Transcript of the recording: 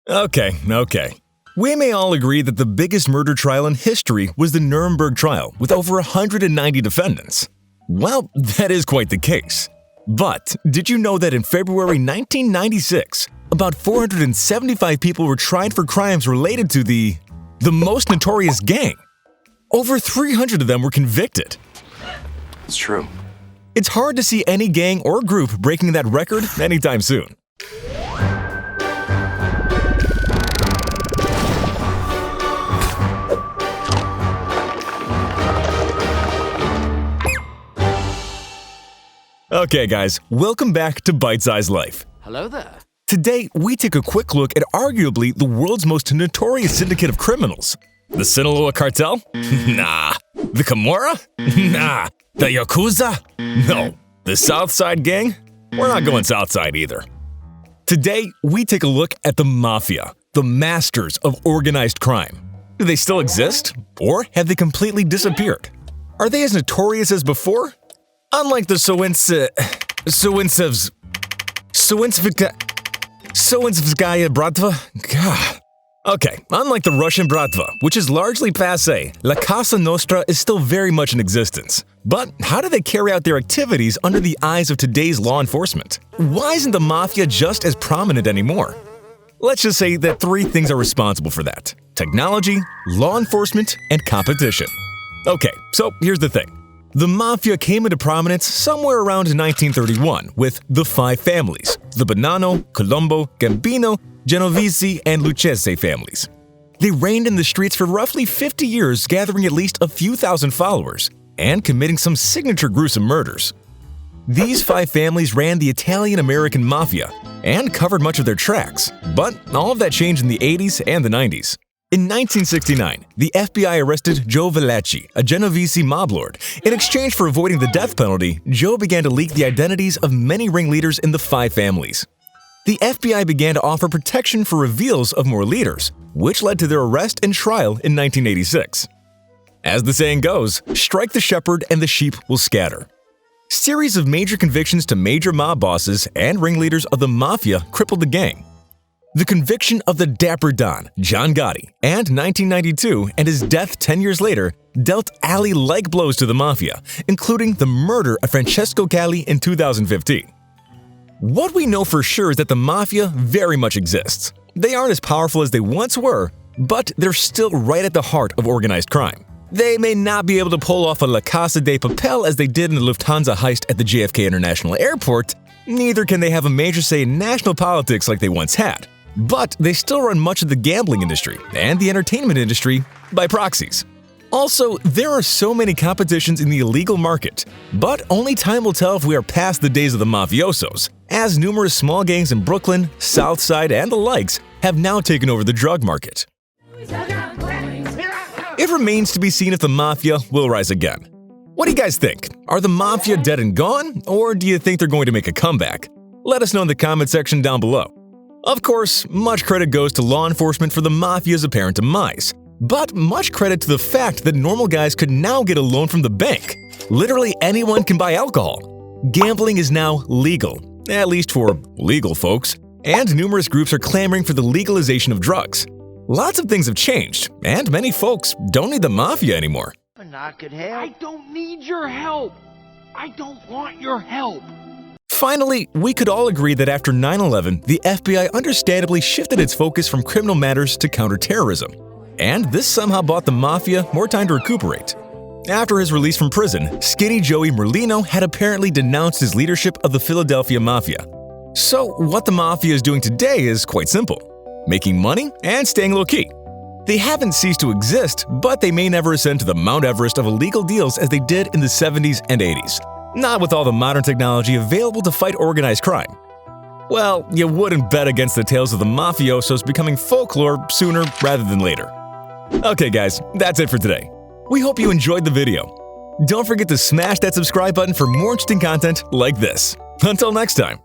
Okay. We may all agree that the biggest murder trial in history was the Nuremberg trial with over 190 defendants. Well, that is quite the case. But did you know that in February 1996, about 475 people were tried for crimes related to the most notorious gang? Over 300 of them were convicted. It's true. It's hard to see any gang or group breaking that record anytime soon. Okay guys, welcome back to Bite Size Life. Hello there. Today, we take a quick look at arguably the world's most notorious syndicate of criminals. The Sinaloa Cartel? Nah. The Camorra? Nah. The Yakuza? No. The Southside Gang? We're not going Southside either. Today, we take a look at the Mafia, the masters of organized crime. Do they still exist? Or have they completely disappeared? Are they as notorious as before? Unlike the Sowinskaya Bratva? God. Okay, unlike the Russian Bratva, which is largely passé, La Casa Nostra is still very much in existence. But how do they carry out their activities under the eyes of today's law enforcement? Why isn't the Mafia just as prominent anymore? Let's just say that three things are responsible for that: technology, law enforcement, and competition. Okay, so here's the thing. The Mafia came into prominence somewhere around 1931 with the five families: the Bonanno, Colombo, Gambino, Genovese, and Lucchese families. They reigned in the streets for roughly 50 years, gathering at least a few thousand followers and committing some signature gruesome murders. These five families ran the Italian-American Mafia and covered much of their tracks, but all of that changed in the 80s and the 90s. In 1969, the FBI arrested Joe Velacci, a Genovese mob lord. In exchange for avoiding the death penalty, Joe began to leak the identities of many ringleaders in the five families. The FBI began to offer protection for reveals of more leaders, which led to their arrest and trial in 1986. As the saying goes, strike the shepherd and the sheep will scatter. Series of major convictions to major mob bosses and ringleaders of the Mafia crippled the gang. The conviction of the Dapper Don, John Gotti, and 1992, and his death 10 years later, dealt alley-like blows to the Mafia, including the murder of Francesco Galli in 2015. What we know for sure is that the Mafia very much exists. They aren't as powerful as they once were, but they're still right at the heart of organized crime. They may not be able to pull off a La Casa de Papel as they did in the Lufthansa heist at the JFK International Airport, neither can they have a major say in national politics like they once had. But they still run much of the gambling industry and the entertainment industry by proxies. Also, there are so many competitions in the illegal market, but only time will tell if we are past the days of the mafiosos, as numerous small gangs in Brooklyn, Southside, and the likes have now taken over the drug market. It remains to be seen if the Mafia will rise again. What do you guys think? Are the Mafia dead and gone, or do you think they're going to make a comeback? Let us know in the comment section down below. Of course, much credit goes to law enforcement for the Mafia's apparent demise, but much credit to the fact that normal guys could now get a loan from the bank. Literally anyone can buy alcohol. Gambling is now legal, at least for legal folks, and numerous groups are clamoring for the legalization of drugs. Lots of things have changed, and many folks don't need the Mafia anymore. I don't need your help. I don't want your help. Finally, we could all agree that after 9/11, the FBI understandably shifted its focus from criminal matters to counterterrorism. And this somehow bought the Mafia more time to recuperate. After his release from prison, Skinny Joey Merlino had apparently denounced his leadership of the Philadelphia Mafia. So what the Mafia is doing today is quite simple: making money and staying low-key. They haven't ceased to exist, but they may never ascend to the Mount Everest of illegal deals as they did in the 70s and 80s. Not with all the modern technology available to fight organized crime. Well, you wouldn't bet against the tales of the mafiosos becoming folklore sooner rather than later. Okay guys, that's it for today. We hope you enjoyed the video. Don't forget to smash that subscribe button for more interesting content like this. Until next time.